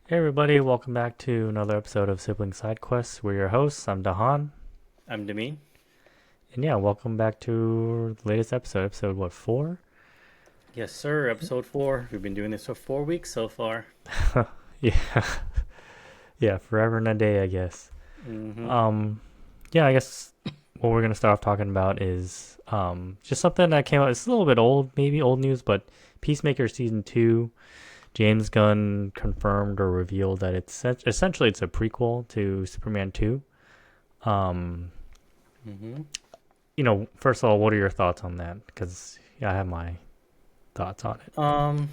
Hey everybody, welcome back to another episode of Sibling Side Quest. We're your hosts. I'm Dahan, I'm Demi. and yeah, welcome back to the latest episode. Episode what, four? Yes, sir. Episode 4. We've been doing this for 4 weeks so far. Yeah, yeah, forever and a day, I guess. Mm-hmm. Um, yeah, I guess what we're gonna start off talking about is just something that came out. It's a little bit old, maybe old news, but Peacemaker season two. James Gunn confirmed or revealed that essentially it's a prequel to Superman 2. Um, Mm-hmm. First of all, what are your thoughts on that? Because yeah, I have my thoughts on it. Um,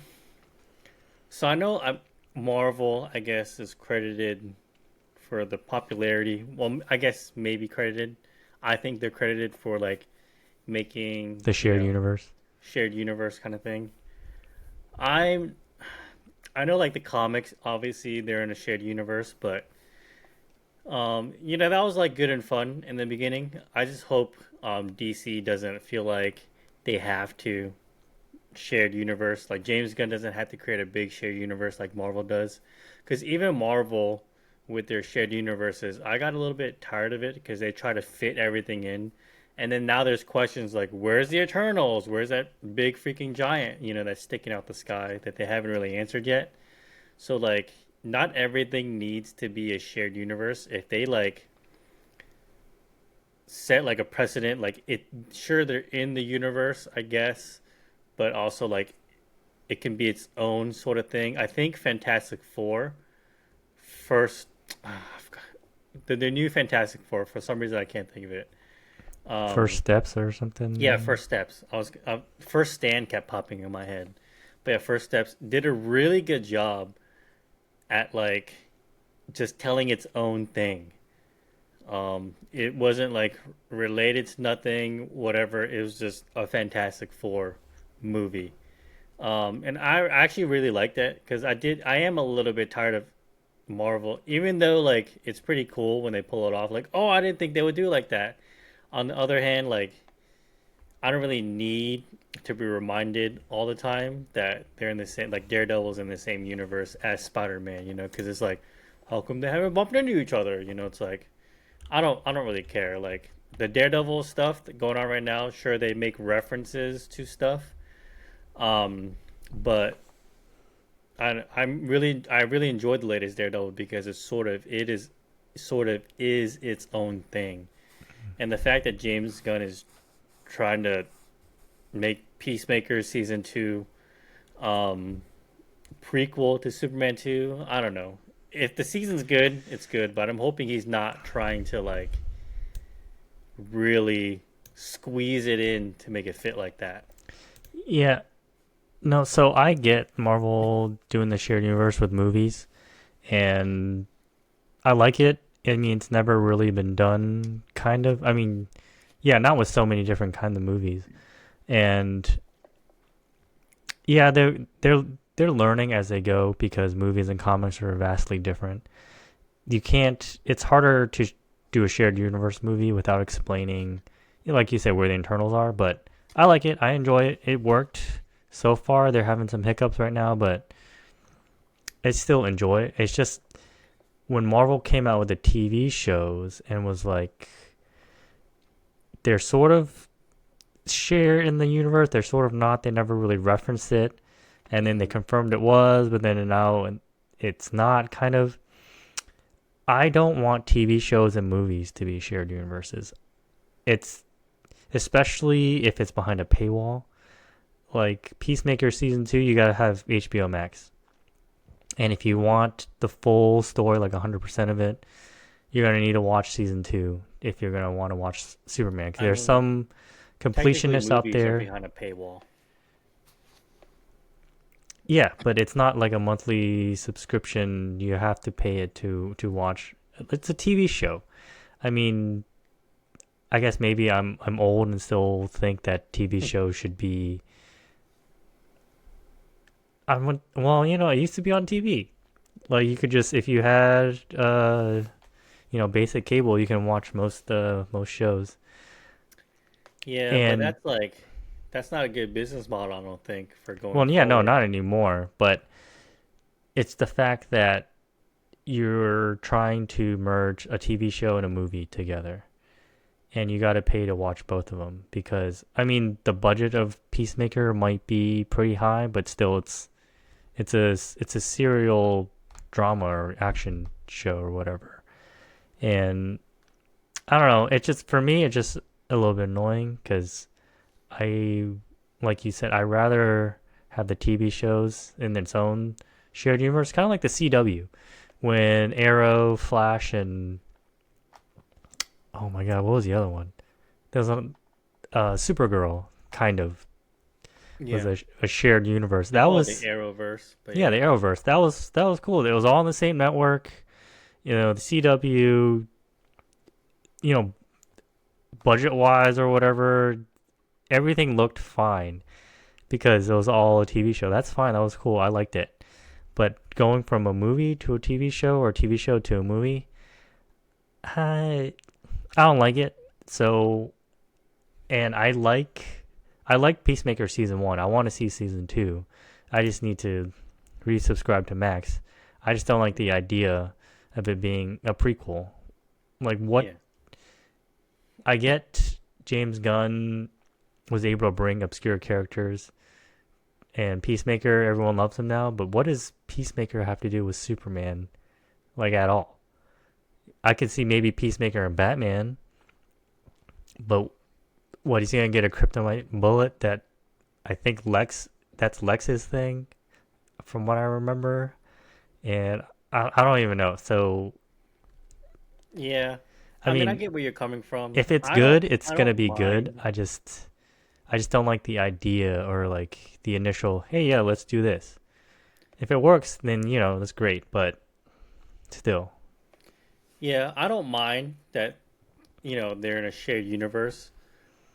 so I know Marvel, I guess, is credited for the popularity. Well, I guess maybe credited. I think they're credited for like making, The shared universe. shared universe kind of thing. I'm I know like the comics, obviously they're in a shared universe, but that was like good and fun in the beginning. I just hope DC doesn't feel like they have to shared universe. Like James Gunn doesn't have to create a big shared universe like Marvel does. Because even Marvel with their shared universes, I got a little bit tired of it because they try to fit everything in. And then now there's questions like, where's the Eternals? Where's that big freaking giant, that's sticking out the sky that they haven't really answered yet? So, like, not everything needs to be a shared universe. If they, like, set, like, a precedent, like, sure, they're in the universe, I guess, but also, like, it can be its own sort of thing. I think Fantastic Four first, the new Fantastic Four. For some reason, I can't think of it. First Um, steps or yeah, something. First Steps. First Stand kept popping in my head, but yeah, First Steps did a really good job at like just telling its own thing. It wasn't like related to nothing, whatever. It was just a Fantastic Four movie. And I actually really liked that because I am a little bit tired of Marvel, even though like it's pretty cool when they pull it off. Like, oh, I didn't think they would do like that. On the other hand, like I don't really need to be reminded all the time that they're in the same, like Daredevil's in the same universe as Spider-Man. Because it's like, how come they haven't bumped into each other? It's like I don't really care. Like the Daredevil stuff going on right now, sure they make references to stuff, but I really enjoyed the latest Daredevil because it is its own thing, and the fact that James Gunn is trying to make Peacemaker season two um, prequel to Superman 2. I don't know. If the season's good, it's good, but I'm hoping he's not trying to like really squeeze it in to make it fit like that. Yeah, no. So I get Marvel doing the shared universe with movies, and I like it. I mean, it's never really been done. Kind of. I mean, yeah, not with so many different kind of movies, and yeah, they're learning as they go because movies and comics are vastly different. You can't. It's harder to do a shared universe movie without explaining, like you said, where the internals are. But I like it. I enjoy it. It worked so far. They're having some hiccups right now, but I still enjoy it. It's just when Marvel came out with the TV shows and was like, they're sort of shared in the universe. They're sort of not. They never really referenced it, and then they Mm-hmm. confirmed it was, but then now it's not. Kind of. I don't want TV shows and movies to be shared universes. It's especially if it's behind a paywall. Like Peacemaker season 2, you gotta have HBO Max. And if you want the full story, like 100% of it, you're gonna need to watch season 2 if you're gonna want to watch Superman. Because I there's mean, some technically, completionists out movies are there. behind a paywall. Yeah, but it's not like a monthly subscription. You have to pay it to watch. It's a TV show. I mean, I guess maybe I'm old and still think that TV shows should be. Well, it used to be on TV. Like you could just if you had basic cable, you can watch most shows. Yeah, but And that's not a good business model, I don't think, for going well, yeah, no, forward. not anymore. But it's the fact that you're trying to merge a TV show and a movie together, and you got to pay to watch both of them because I mean the budget of Peacemaker might be pretty high, but still it's a serial drama or action show or whatever. And I don't know, it just for me it's just a little bit annoying because I like you said I rather have the TV shows in its own shared universe, kind of like the CW when Arrow, Flash, and oh my god, what was the other one? There's a Supergirl kind of was Yeah, a shared universe. they That call it the was Arrowverse, but yeah, yeah, the Arrowverse. That was cool. It was all on the same network. You know, the CW. You know, budget wise or whatever, everything looked fine because it was all a TV show. That's fine. That was cool. I liked it. But going from a movie to a TV show or a TV show to a movie, I don't like it. So, and I like Peacemaker season 1. I want to see season 2. I just need to resubscribe to Max. I just don't like the idea of it being a prequel. Like what yeah, I get James Gunn was able to bring obscure characters and Peacemaker, everyone loves him now, but what does Peacemaker have to do with Superman like at all? I could see maybe Peacemaker and Batman, but what he's gonna get a kryptonite bullet that I think that's Lex's thing from what I remember, and I don't even know. So yeah. I I mean, I mean, get where you're coming from. if it's good, it's I gonna don't be good. mind. I just don't like the idea or like the initial, hey, yeah, let's do this. If it works, then that's great. But still, Yeah, I don't mind that, they're in a shared universe,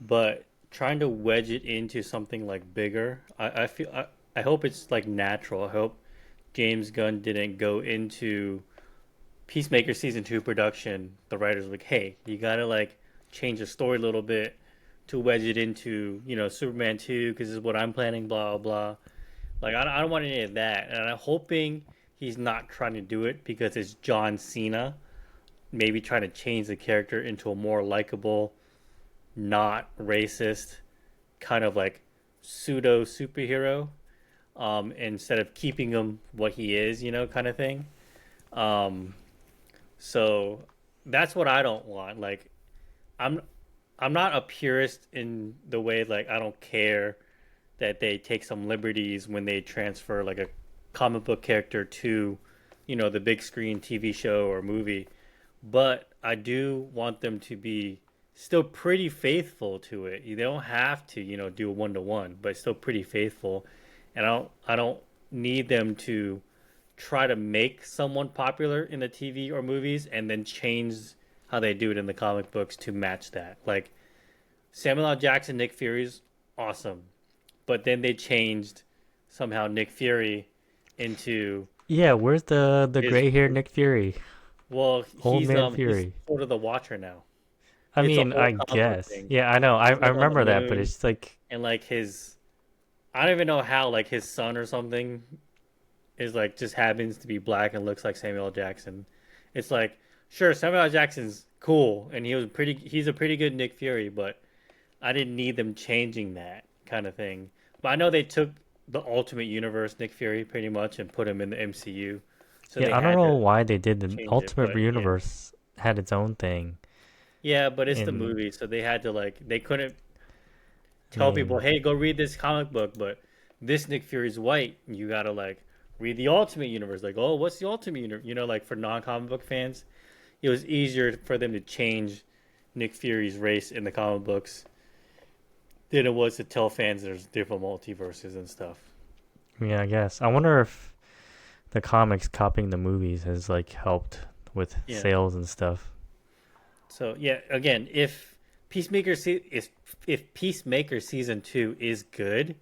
but trying to wedge it into something like bigger, I hope it's like natural. I hope James Gunn didn't go into Peacemaker season two production. The writers were like, hey, you gotta like change the story a little bit to wedge it into, Superman 2 because this is what I'm planning, blah, blah, blah. Like, I don't want any of that. And I'm hoping he's not trying to do it because it's John Cena. Maybe trying to change the character into a more likable, not racist, kind of like pseudo superhero, instead of keeping him what he is, kind of thing. Um, so that's what I don't want. Like, I'm I'm not a purist in the way like I don't care that they take some liberties when they transfer like a comic book character to, the big screen TV show or movie. But I do want them to be still pretty faithful to it. They don't have to, do a 1-to-1, but still pretty faithful. And I don't need them to try to make someone popular in the TV or movies and then change how they do it in the comic books to match that. Like Samuel L. Jackson, Nick Fury's awesome, but then they changed somehow Nick Fury into yeah. Where's the his. gray haired Nick Fury, Well, old man he's Fury? sort of the Watcher now. I It's a mean, whole I comic book guess. thing. Yeah, I know. I He's I like on the remember that, but moon, it's like and like his, I don't even know how like his son or something is like just happens to be black and looks like Samuel L. Jackson. It's like sure Samuel L. Jackson's cool and he's a pretty good Nick Fury, but I didn't need them changing that kind of thing. But I know they took the Ultimate Universe Nick Fury pretty much and put him in the MCU, so yeah. they I don't had know to why they did the change it. Ultimate But yeah, Universe had its own thing, yeah, but it's the and movie, so they had to like they couldn't I tell people, mean, hey, go read this comic book, but this Nick Fury's white. You gotta like read the Ultimate Universe. Like, oh, what's the Ultimate Universe? Like for non-comic book fans, it was easier for them to change Nick Fury's race in the comic books than it was to tell fans there's different multiverses and stuff. yeah, I guess. I wonder if the comics copying the movies has like helped with Yeah. sales and stuff. So yeah, again, if Peacemaker season 2 is good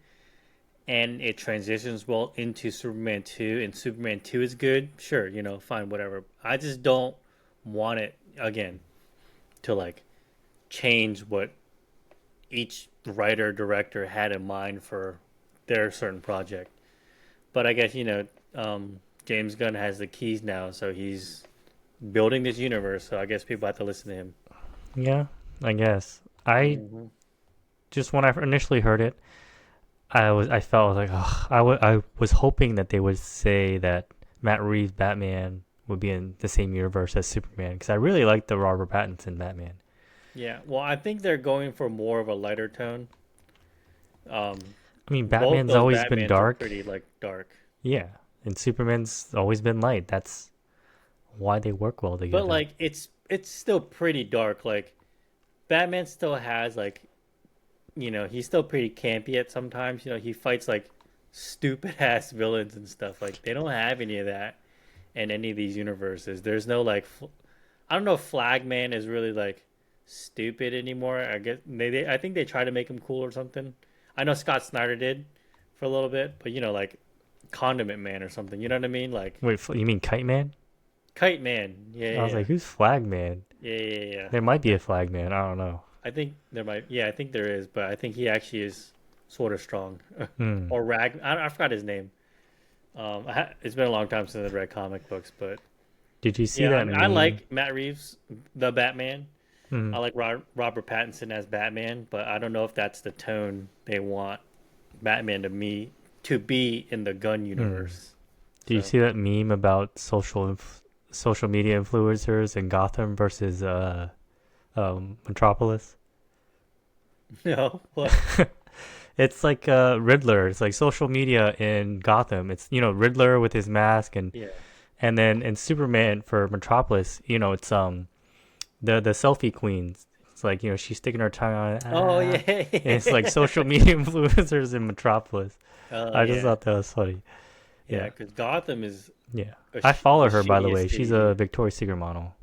and it transitions well into Superman 2 and Superman 2 is good, sure, fine, whatever. I just don't want it again to like change what each writer director had in mind for their certain project. But I guess James Gunn has the keys now, so he's building this universe. So I guess people have to listen to him. Yeah, I guess. I Hmm. just when I initially heard it, I felt like ugh, I was hoping that they would say that Matt Reeves Batman would be in the same universe as Superman because I really like the Robert Pattinson Batman. Yeah, well, I think they're going for more of a lighter tone. I mean, Both Batman's those always been Batmans are dark, pretty like dark, yeah, and Superman's always been light. That's why they work well but together. like it's still pretty dark. Like Batman still has like he's still pretty campy at sometimes. He fights like stupid ass villains and stuff. Like they don't have any of that in any of these universes. There's no like I don't know if Flagman is really like stupid anymore. I guess I think they try to make him cool or something. I know Scott Snyder did for a little bit, but like Condiment Man or something. You know what I mean? Like Wait, you mean Kite Man? Kite Man. Yeah, I was yeah, like, who's Flag Man? yeah, yeah, yeah, yeah. There might be Yeah. a Flag Man. I don't know. I think there might. Yeah, I think there is, but I think he actually is sort of strong. Hmm. Or Rag. I forgot his name. It's been a long time since I read comic books, but Did you see yeah, I that mean, I meme? like Matt Reeves, the Batman. Hmm. I like Robert Pattinson as Batman, but I don't know if that's the tone they want Batman to be in the Gun Hmm. universe. Did you So see that meme about social media influencers in Gotham versus Metropolis? no, what? It's like Riddler. It's like social media in Gotham. It's Riddler with his mask Yeah. and then in Superman for Metropolis, it's the selfie queens. It's like she's sticking her tongue on it. Oh Ah. And it's like yeah. social media influencers in Metropolis. Oh I just yeah. thought that was funny. Yeah, Yeah, because Gotham is yeah. I follow the her by the shittiest way. She's city, a dude. Victoria's Secret model.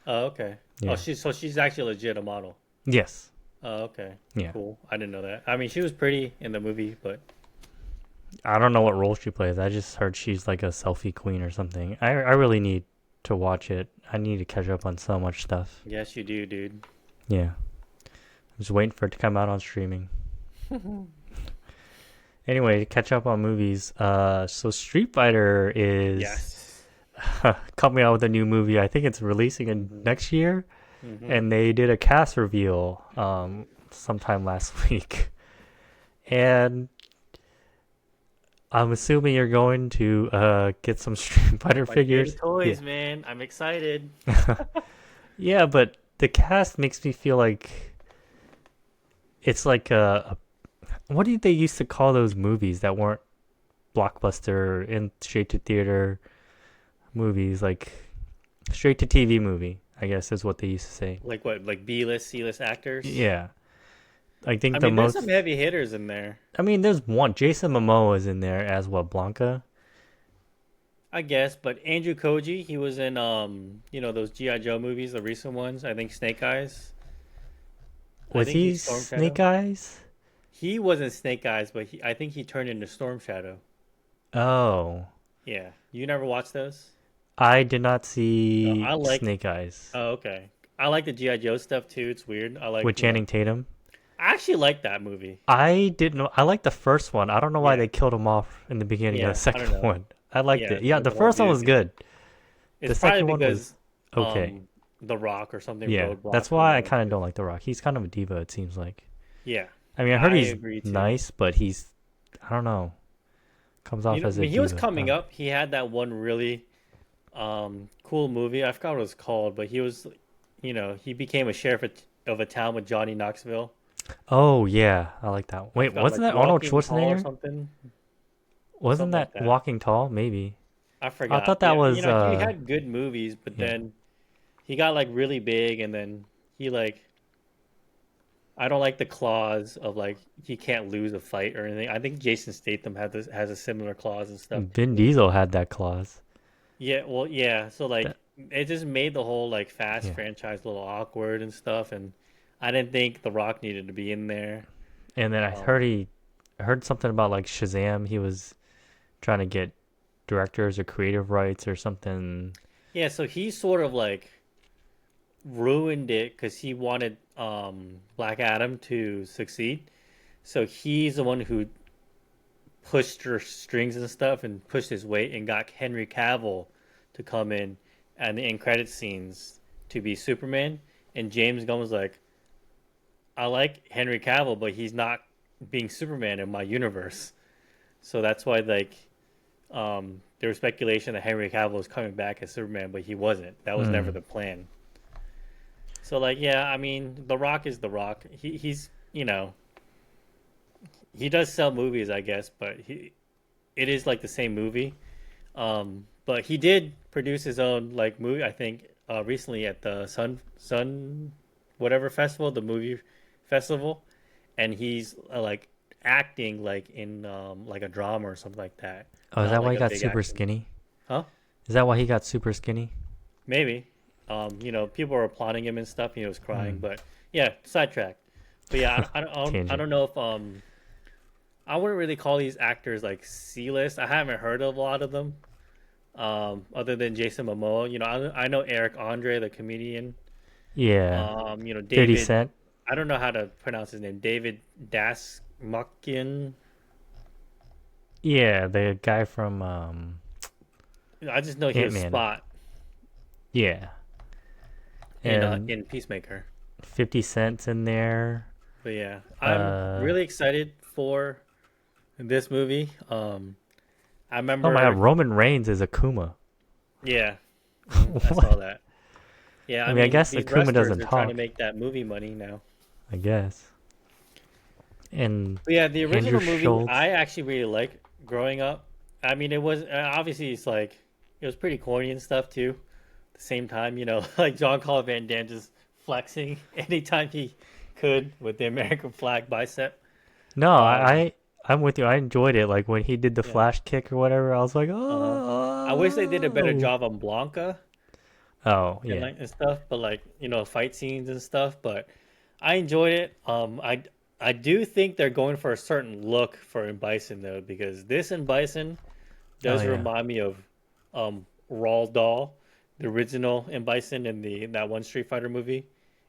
Oh okay. Oh, Yeah. she's actually legit a model. Yes. Oh okay. Yeah. Cool. I didn't know that. I mean, she was pretty in the movie, but I don't know what role she plays. I just heard she's like a selfie queen or something. I really need to watch it. I need to catch up on so much stuff. yes, you do, dude. Yeah. I'm just waiting for it to come out on streaming. Anyway, to catch up on movies. So Street Fighter is Yes. coming out with a new movie. I think it's releasing in Hmm. next year, Hmm. and they did a cast reveal sometime last week. And I'm assuming you're going to get some Street Fighter My gym figures. Yeah. toys, man. I'm excited. Yeah, but the cast makes me feel like it's like what did they used to call those movies that weren't blockbuster and straight to theater movies, like straight to TV movie, I guess is what they used to say. Like what? Like B-list, C-list actors? Yeah. I I think the mean, there's some most heavy hitters in there. I mean there's one Jason Momoa is in there as what Blanca. I guess, but Andrew Koji, he was in those G.I. Joe movies, the recent ones. I think Snake Eyes. I Was think he he's Storm Snake Shadow. Eyes? He wasn't Snake Eyes, but I think he turned into Storm Shadow. Oh. Yeah. You never watched those? I did not I see like Snake Eyes Oh, okay. I like the G.I. Joe stuff too. It's weird. with Channing Tatum. I actually like that movie. I didn't know. I like the first one. I don't know why Yeah. they killed him off in the beginning of the Yeah. I second don't know. one. I liked Yeah. it. Yeah, The the whole first one was dude. good. It's The probably second one was because okay. The Rock or something Yeah, roadblock that's or why I whatever. kind of don't like The Rock. He's kind of a diva, it seems like. Yeah. I mean, I heard I he's agree too. nice, but I don't know, comes off as a When he was diva. I coming don't know. up, he had that one really cool movie. I forgot what it was called, but he became a sheriff of a town with Johnny Knoxville. Oh yeah, I like that one. I Wait, forgot, wasn't like that Arnold Walking Tall or Schwarzenegger? something. Wasn't Something like that that. Walking Tall? Maybe. I I forgot. thought that Yeah, was he had good movies, but yeah. then he got like really big, and then he like I don't like the clause of like he can't lose a fight or anything. I think Jason Statham has a similar clause and stuff. Vin Diesel had that clause. Yeah, well, yeah. So That like it just made the whole like Fast yeah. franchise a little awkward and stuff, and I didn't think The Rock needed to be in there. And then Um, I heard something about like Shazam. He was trying to get directors or creative rights or something. yeah, so he sort of like ruined it because he wanted Black Adam to succeed. So he's the one who pushed her strings and stuff and pushed his weight and got Henry Cavill to come in and the end credit scenes to be Superman. And James Gunn was like, I like Henry Cavill, but he's not being Superman in my universe. So that's why there was speculation that Henry Cavill was coming back as Superman, but he wasn't. That was never Mm. the plan. So like, yeah, I mean, The Rock is The Rock. He's he does sell movies, I guess, but it is like the same movie. But he did produce his own like movie, I think, recently at the Sun whatever festival, the movie festival, and he's like acting like in like a drama or something like that, Oh, is not that why like he a got big super action. skinny? Huh? Is that why he got super skinny? Maybe. People were applauding him and stuff. He was crying, Mm. but yeah, sidetracked. But yeah, I Tangent. don't know if I wouldn't really call these actors like C-list. I haven't heard of a lot of them. Other than Jason Momoa, I know Eric Andre, the comedian. Yeah. 50 David. Cent. I don't know how to pronounce his name. David Dasmukian. Yeah, the guy from I just know he was Ant-Man. Spot Yeah. And in Peacemaker. 50 Cent's in there. But yeah, I'm Uh really excited for this movie. I oh my god, remember, Roman Reigns is Akuma. yeah, I saw What? that. Yeah, I I mean, I mean, guess these Akuma wrestlers doesn't are trying to talk. make that movie money now. I guess. And But yeah, the Andrew original movie Schultz. I actually really liked growing up. I mean, it was obviously it's like it was pretty corny and stuff too. At the same time, like John Claude Van Damme just flexing anytime he could with the American flag bicep. No, Um, I'm with you. I enjoyed it. Like when he did the yeah. flash kick or whatever, I was like, Uh, I wish they did a better oh. job on Blanca Oh, and yeah. like and stuff, but like fight scenes and stuff. But I enjoyed it. I do think they're going for a certain look for in Bison though, because this in Bison Oh, does yeah. remind me of Roald Dahl, the original in Bison in the that one Street Fighter movie.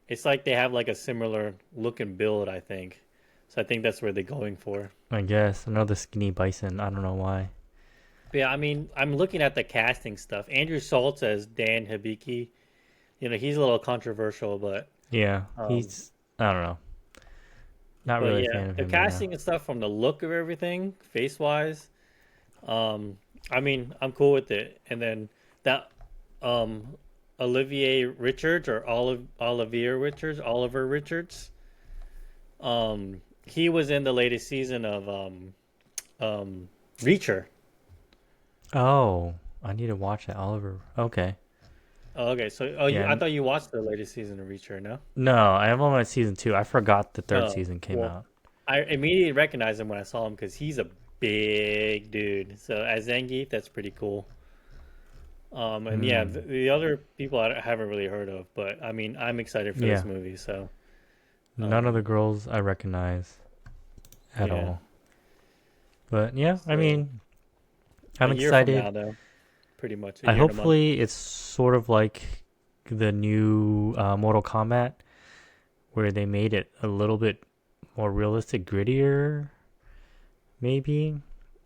It's like they have like a similar look and build, I think. So I think that's where they're going for. I guess another skinny bison. I don't know why. But yeah, I mean, I'm looking at the casting stuff. Andrew Schultz as Dan Hibiki. He's a little controversial, but Yeah, um, he's. I don't know. Not but really a yeah, fan of the him right now. casting and stuff from the look of everything, face wise. I mean, I'm cool with it. And then that um Olivier Richards or Oliver Richards. He was in the latest season of Reacher. Oh, I need to watch that. Oliver. Okay. Oh, okay, so Yeah. I thought you watched the latest season of Reacher, no? No, I am on season 2. I forgot the third Oh, season came well, out. I immediately recognized him when I saw him because he's a big dude. So as Zangief, that's pretty cool. And yeah, Hmm. the other people I haven't really heard of, but I mean, I'm excited for this Yeah. movie. So, None of the um, girls I recognize at yeah. all. But yeah, I So mean, a I'm year from excited. now, though, pretty much a I year and a month. hopefully it's sort of like the new Mortal Kombat, where they made it a little bit more realistic, grittier, maybe.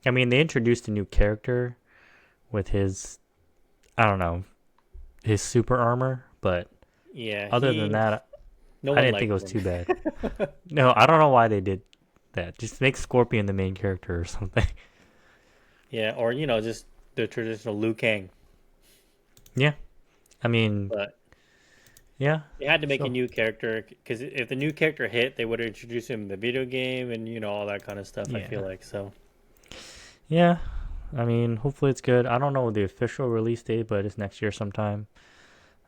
I mean, they introduced a new character with his, I don't know, his super armor, but Yeah, other than that, no I one didn't think it liked was him. too bad. No, I don't know why they did that. Just make Scorpion the main character or something. Yeah, or just the traditional Liu Kang. Yeah, I mean, But yeah, they had to make a sure. new character because if the new character hit, they would have introduced him in the video game and all that kind of stuff. I feel Yeah, like so. yeah. I mean, hopefully it's good. I don't know the official release date, but it's next year sometime.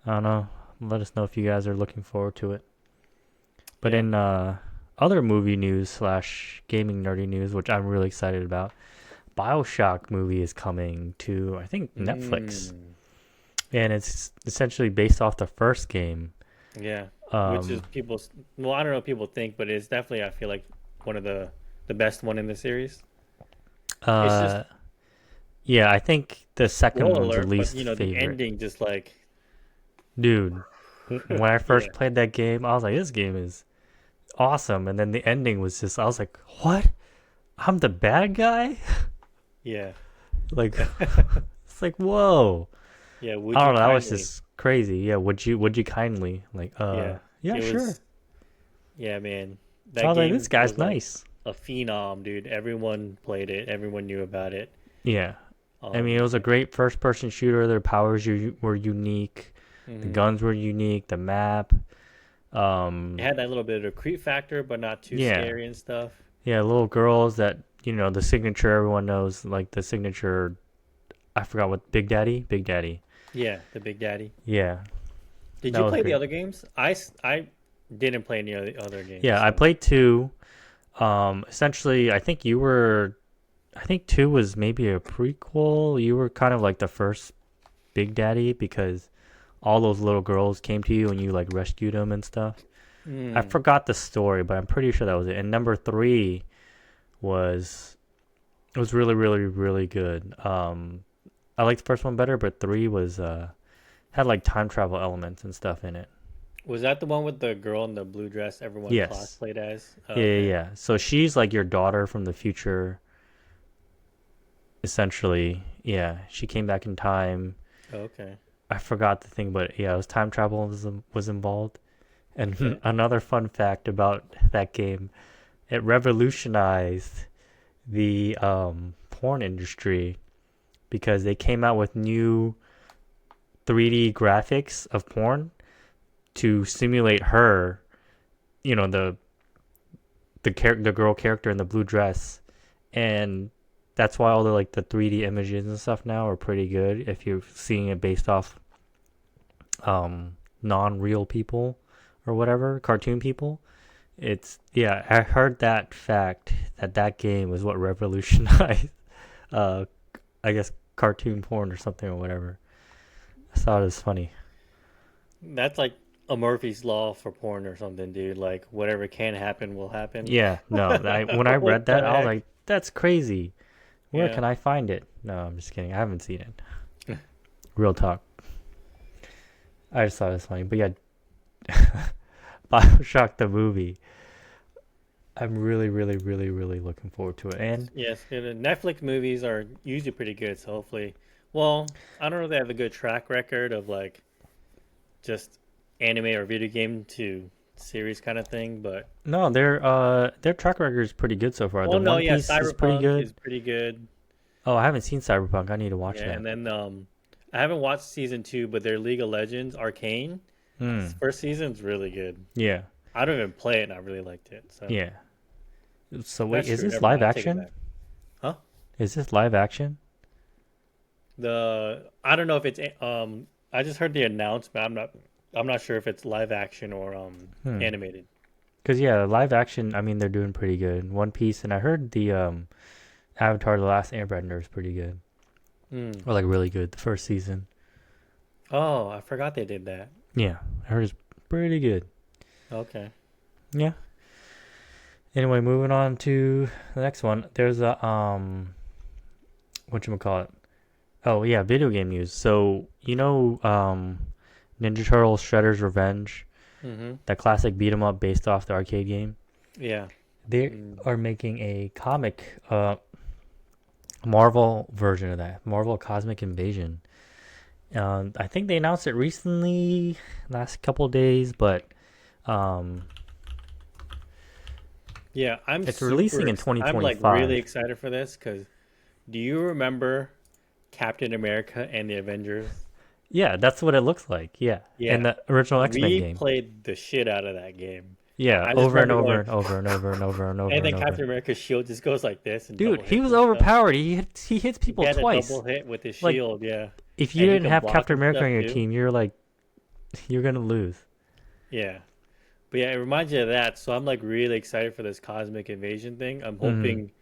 I don't know. Let us know if you guys are looking forward to it. But Yeah. in other movie news slash gaming nerdy news, which I'm really excited about, Bioshock movie is coming to I think Netflix, Mm, and it's essentially based off the first game. yeah. Which is Um, people's. Well, I don't know what people think, but it's definitely I feel like one of the best one in the series. It's just uh, yeah, I think the second spoiler one's the alert, but least the favorite. ending just like Dude, when I yeah. first played that game, I was like, this game is awesome. And then the ending was just, I was like, what? I'm the bad guy. Yeah. Like it's like whoa. Yeah, would I you don't know. That was kindly? just crazy. Yeah. Would you kindly like? Yeah. Yeah, It sure. was yeah, man. I That was like, this game guy's was like nice. a phenom, dude. Everyone played it. Everyone knew about it. Yeah. I mean, it was a And, great first-person shooter. Their powers were unique. The mhm. guns were unique. The map. It Um. had that little bit of a creep factor, but not too Yeah. scary and stuff. Yeah. Little girls that the signature everyone knows, like the signature. I forgot what Big Daddy. Big Daddy. Yeah, the Big Daddy. Yeah. Did That you was play the great. other games? I didn't play any of the other games, Yeah. I so. played two. Essentially, I think two was maybe a prequel. You were kind of like the first Big Daddy because all those little girls came to you and you like rescued them and stuff. I Hmm. forgot the story, but I'm pretty sure that was it. And number three was really really good. I liked the first one better, but three was had like time travel elements and stuff in it. Was that the one with the girl in the blue dress everyone Yes. cosplayed as? Oh, Yeah, yeah, okay. yeah. So she's like your daughter from the future, essentially. Yeah, she came back in time. Oh, okay. I forgot the thing, but yeah, it was time travel was involved. And Okay. another fun fact about that game, it revolutionized the porn industry because they came out with new 3D graphics of porn to simulate her, the the girl character in the blue dress, and that's why all the like the 3D images and stuff now are pretty good if you're seeing it based off non-real people or whatever, cartoon people. It's yeah, I heard that fact that game was what revolutionized uh I guess cartoon porn or something or whatever. I thought it was funny. That's like a Murphy's Law for porn or something, dude. Like whatever can happen will happen. Yeah, no, when I What read the that, I was heck? like, that's crazy. Where Yeah. can I find it? No, I'm just kidding. I haven't seen it. Real talk. I just thought it was funny. But yeah, Bioshock the movie. I'm really, really, really, really looking forward to it. And Yes, the Netflix movies are usually pretty good, so hopefully. Well, I don't know if they have a good track record of like just anime or video game to series kind of thing, but no, their track record is pretty good so far. The well, no, One yeah, Piece is pretty Cyberpunk good. is pretty good. Oh, I haven't seen Cyberpunk. I need to watch Yeah, that. and then I haven't watched season two, but their League of Legends Arcane Hmm. first season's really good. Yeah. I don't even play it, and I really liked it. So Yeah. So wait, that's is true. this Never mind. live I take it action? back. Huh? Is this live action? I don't know if it's I just heard the announcement. I'm not sure if it's live action or Hmm. animated. Cause yeah, live action. I mean, they're doing pretty good. One Piece, and I heard the Avatar: The Last Airbender is pretty good, Hmm. or like really good. The first season. Oh, I forgot they did that. Yeah, I heard it's pretty good. Okay. Yeah. Anyway, moving on to the next one. There's a what you call it? Oh yeah, video game news. So Ninja Turtles: Shredder's Revenge, Mm-hmm. that classic beat 'em up based off the arcade game. Yeah. They Mm. are making a comic, Marvel version of that, Marvel Cosmic Invasion. I think they announced it recently, last couple days, but um, Yeah, it's releasing in I'm like really 2025. excited for this because do you remember Captain America and the Avengers? Yeah, that's what it looks like. Yeah, in Yeah, the original X-Men we game. played the shit out of that game. Yeah, I just over and remember over going, and over and over and over and over and and then over. Captain America's shield just goes like this and Dude, double he hits was and stuff. overpowered. He hits He people had a double twice. hit with his Like shield, yeah, if you and he didn't can have block Captain and America stuff on your too. team, you're gonna lose. Yeah, but yeah, it reminds you of that. So I'm like really excited for this cosmic invasion thing. I'm Hmm. hoping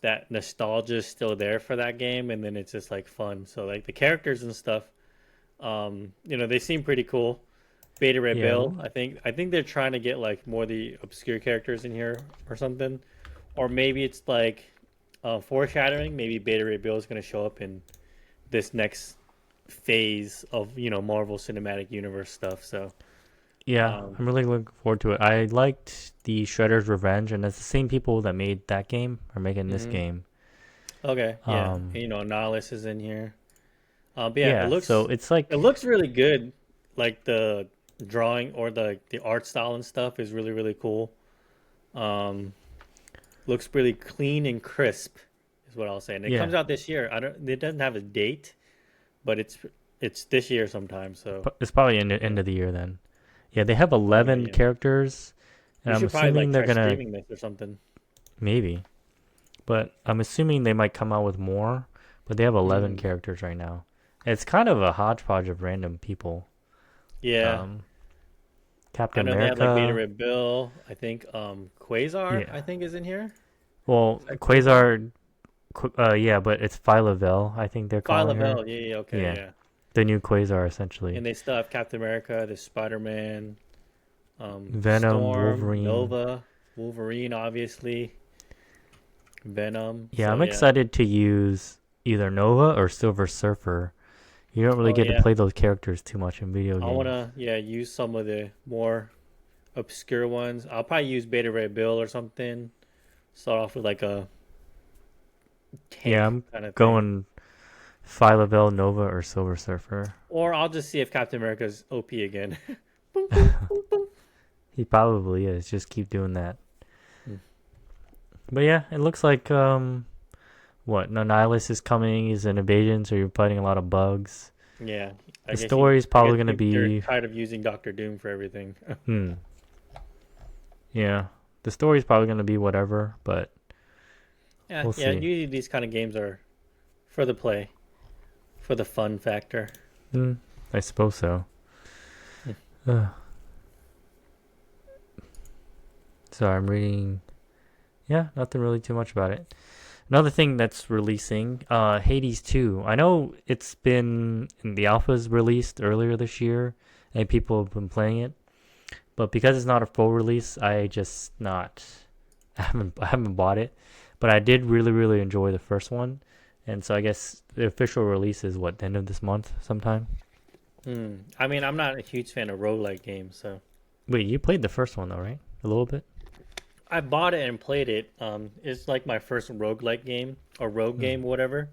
that nostalgia is still there for that game, and then it's just like fun. So like the characters and stuff, they seem pretty cool. Beta Ray Yeah. Bill, I think they're trying to get like more of the obscure characters in here or something, or maybe it's like foreshadowing. Maybe Beta Ray Bill is going to show up in this next phase of Marvel Cinematic Universe stuff. So Yeah, Um, I'm really looking forward to it. I liked the Shredder's Revenge, and it's the same people that made that game are making this mhm. game. Okay, yeah, Um, you know, Nihilus is in here. But yeah, yeah, so it's like, it looks really good. Like the drawing or the art style and stuff is really really cool. Um, looks really clean and crisp, is what I'll say. And it yeah, comes out this year. I don't. It doesn't have a date, but it's this year sometime. So it's probably end yeah. of the year then. Yeah, they have Okay, 11 yeah. characters, and We I'm should probably assuming like they're try gonna streaming this or something. maybe, but I'm assuming they might come out with more. But they have 11 Mm. characters right now. It's kind of a hodgepodge of random people. Yeah, Um, I Captain know they have like Beta America, Ray Bill. I think Quasar yeah. I think is in here. Well, Is that Quasar? Quasar, yeah, but it's Phyla-Vell, I think they're calling Phyla her. Bell. Yeah, yeah, okay, Yeah, yeah. the new Quasar essentially. And they still have Captain America, the Spider Man, Venom, Storm, Wolverine. Nova, Wolverine, obviously, Venom. Yeah, So I'm yeah. excited to use either Nova or Silver Surfer. You don't really Oh get to yeah. play those characters too much in video I games. wanna use some of the more obscure ones. I'll probably use Beta Ray Bill or something. Start off with like a Yeah, tank I'm kind of thing. going Phyla-Vell, Nova, or Silver Surfer. Or I'll just see if Captain America's OP again. Boom, boom, boom, boom. He probably is. Just keep doing that. Hmm. But yeah, it looks like what? No, Nihilus is coming. He's an invasion, so you're fighting a lot of bugs. Yeah, The story is I guess probably gonna they're be tired of using Doctor Doom for everything. hmm. Yeah, the story's probably gonna be whatever, but Yeah, we'll yeah. see. Usually these kind of games are for the play, for the fun factor. Hmm, I suppose so. Hmm. Uh, sorry, I'm reading. Yeah, nothing really too much about it. Another thing that's releasing, Hades 2. I know it's been in the alphas released earlier this year, and people have been playing it, but because it's not a full release, I just not. I haven't bought it, but I did really really enjoy the first one, and so I guess the official release is what, the end of this month sometime. Hmm. I mean, I'm not a huge fan of roguelike games, so Wait, you played the first one though, right? A little bit. I bought it and played it. It's like my first roguelike game or rogue Hmm. game, whatever.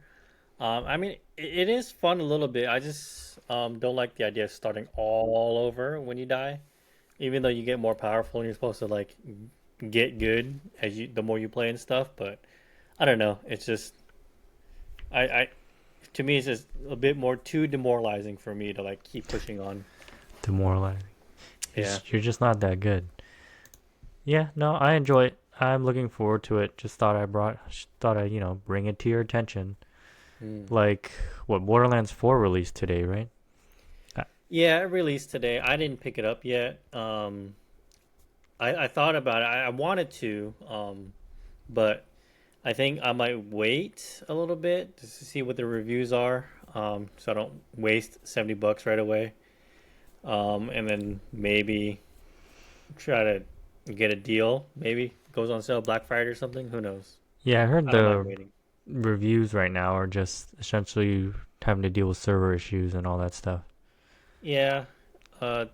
I mean, it is fun a little bit. I just don't like the idea of starting all over when you die. Even though you get more powerful and you're supposed to like get good as you the more you play and stuff, but I don't know. It's just I to me it's just a bit more too demoralizing for me to like keep pushing on. Demoralizing. Yeah. You're just not that good. Yeah, no, I enjoy it. I'm looking forward to it. Just thought I bring it to your attention. Mm. Like what, Borderlands 4 released today, right? Uh, Yeah, it released today. I didn't pick it up yet. I thought about it. I wanted to, but I think I might wait a little bit just to see what the reviews are, so I don't waste $70 right away. And then maybe try to get a deal. Maybe it goes on sale Black Friday or something. Who knows? Yeah, I heard I don't mind the waiting. reviews right now are just essentially having to deal with server issues and all that stuff. Yeah, uh,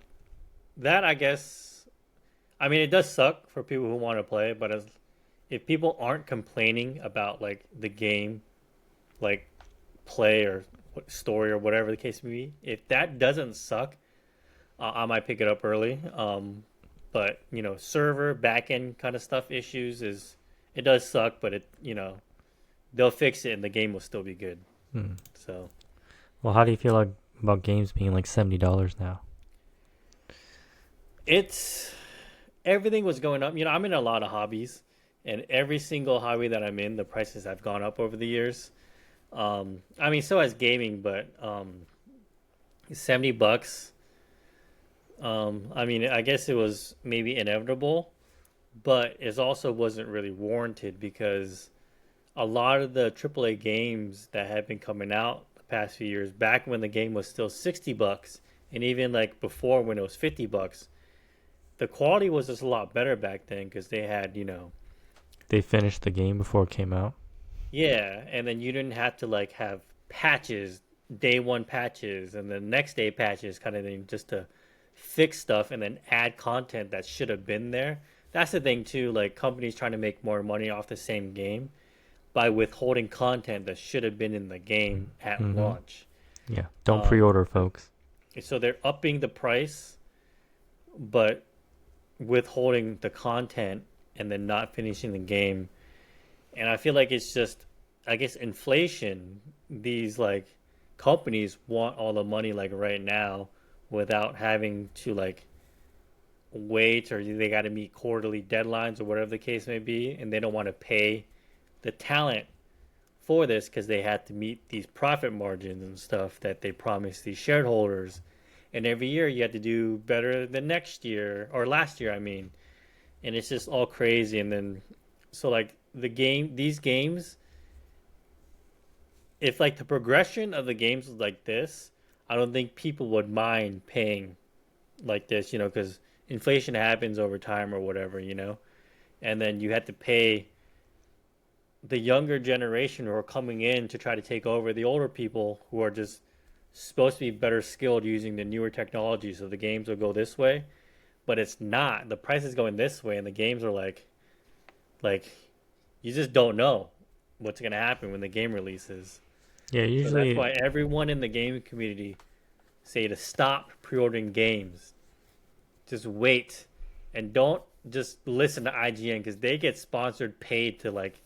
that I guess. I mean, it does suck for people who want to play, but as if people aren't complaining about like the game, like play or story or whatever the case may be, if that doesn't suck, I might pick it up early. But you know, server backend kind of stuff issues is it does suck, but they'll fix it and the game will still be good. Hmm. So Well, how do you feel like about games being like $70 now? it's everything was going up. You know, I'm in a lot of hobbies, and every single hobby that I'm in, the prices have gone up over the years. I mean, so has gaming, but $70. I mean, I guess it was maybe inevitable, but it also wasn't really warranted because a lot of the AAA games that have been coming out the past few years, back when the game was still $60, and even like before when it was $50, the quality was just a lot better back then because they had, They finished the game before it came out. yeah, and then you didn't have to like have patches, day one patches, and the next day patches kind of thing just to fix stuff and then add content that should have been there. That's the thing too, like companies trying to make more money off the same game by withholding content that should have been in the game at Mm-hmm. launch. Yeah. Don't Um, pre-order, folks. so they're upping the price, but withholding the content and then not finishing the game. And I feel like it's just, I guess, inflation. These like companies want all the money like right now without having to like wait, or they got to meet quarterly deadlines or whatever the case may be, and they don't want to pay the talent for this because they had to meet these profit margins and stuff that they promised these shareholders. And every year you had to do better than next year or last year, I mean. And it's just all crazy. And then, so like these games, if like the progression of the games was like this, I don't think people would mind paying like this, because inflation happens over time or whatever. And then you had to pay the younger generation who are coming in to try to take over the older people who are just supposed to be better skilled using the newer technology. So the games will go this way, but it's not. The price is going this way, and the games are like you just don't know what's going to happen when the game releases. Yeah, So that's usually. why everyone in the gaming community say to stop pre-ordering games. Just wait, and don't just listen to IGN because they get sponsored, paid to like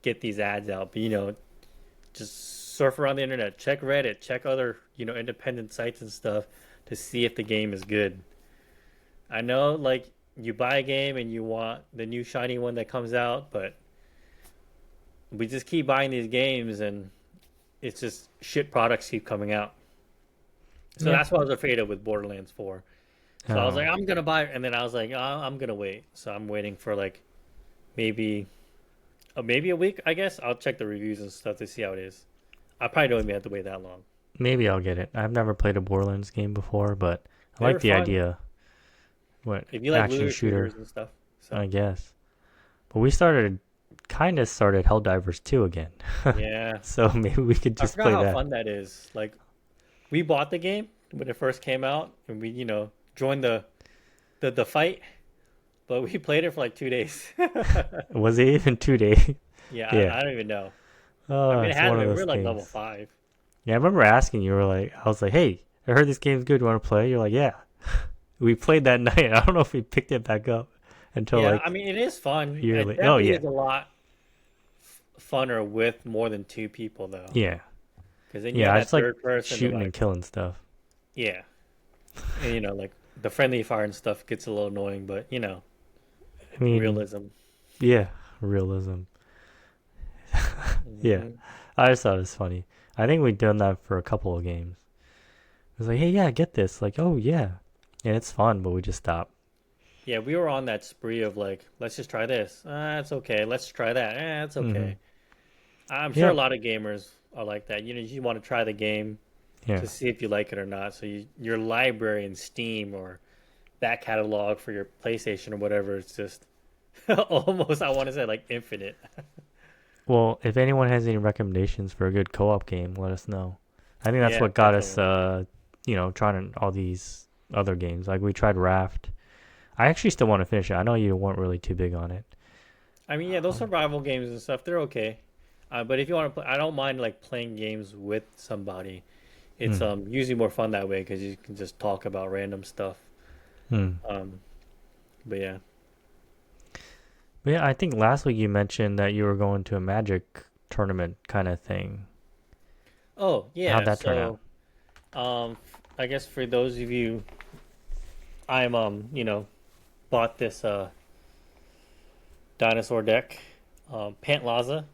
get these ads out. But just surf around the internet, check Reddit, check other independent sites and stuff to see if the game is good. I know like you buy a game and you want the new shiny one that comes out, but we just keep buying these games and it's just shit products keep coming out. So Yeah. that's what I was afraid of with Borderlands 4. So I was like, Oh, I'm gonna buy it, and then I was like, I'm gonna wait. So I'm waiting for like maybe maybe a week. I guess I'll check the reviews and stuff to see how it is. I probably don't even have to wait that long. maybe I'll get it. I've never played a Borderlands game before, but I They like were the fun idea. What if you like action looter shooter, shooters and stuff. I So guess. But we kind of started Helldivers 2 again. yeah, So maybe we could I just forgot play how that. fun that is. Like we bought the game when it first came out, and we joined the fight, but we played it for like 2 days. Was it even 2 days? Yeah, Yeah. I don't even know. I Oh, mean, it it's had to one be. of We those were like level games. 5. Yeah, I remember asking you. I was like, "Hey, I heard this game's good. You want to play?" You're like, "Yeah." We played that night. I don't know if we picked it back up until Yeah, I like mean, it is a fun. year It later. Oh definitely yeah, is a lot funner with more than 2 people, though. yeah, Because then you yeah. have I just that like third person to shooting and like, killing stuff. yeah, and like the friendly fire and stuff gets a little annoying, but I mean, realism. yeah, realism. Yeah, Hmm. I just thought it was funny. I think we've done that for a couple of games. It was like, "Hey, yeah, get this." Like, "Oh yeah," and it's fun, but we just stopped. Yeah, we were on that spree of like, let's just try this. It's okay. Let's try that. It's Mm-hmm. okay. I'm sure a Yep. lot of gamers are like that. You want to try the game Yeah. to see if you like it or not. So your library in Steam or back catalog for your PlayStation or whatever, it's just almost, I want to say, like infinite. Well, if anyone has any recommendations for a good co-op game, let us know. I think that's Yeah, what got us, definitely. trying all these other games. Like we tried Raft. I actually still want to finish it. I know you weren't really too big on it. I mean, yeah, those Um, survival games and stuff, they're okay. But if you want to play, I don't mind like playing games with somebody. It's hmm, usually more fun that way because you can just talk about random stuff. hmm. Um, but yeah. But yeah, I think last week you mentioned that you were going to a Magic tournament kind of thing. Oh How'd yeah. that turn out? So I guess for those of you, I'm bought this dinosaur deck, Pantlaza.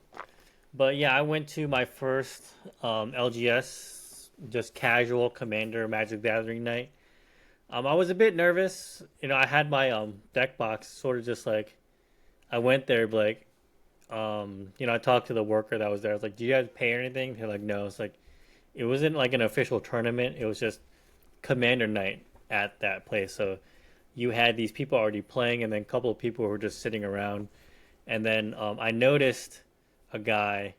But yeah, I went to my first LGS, just casual Commander Magic Gathering night. I was a bit nervous. I had my deck box sort of just like I went there, but like I talked to the worker that was there. I was like, "Do you guys pay or anything?" They're like, "No." It's like it wasn't like an official tournament. It was just Commander night at that place. So you had these people already playing, and then a couple of people who were just sitting around. And then I noticed a guy,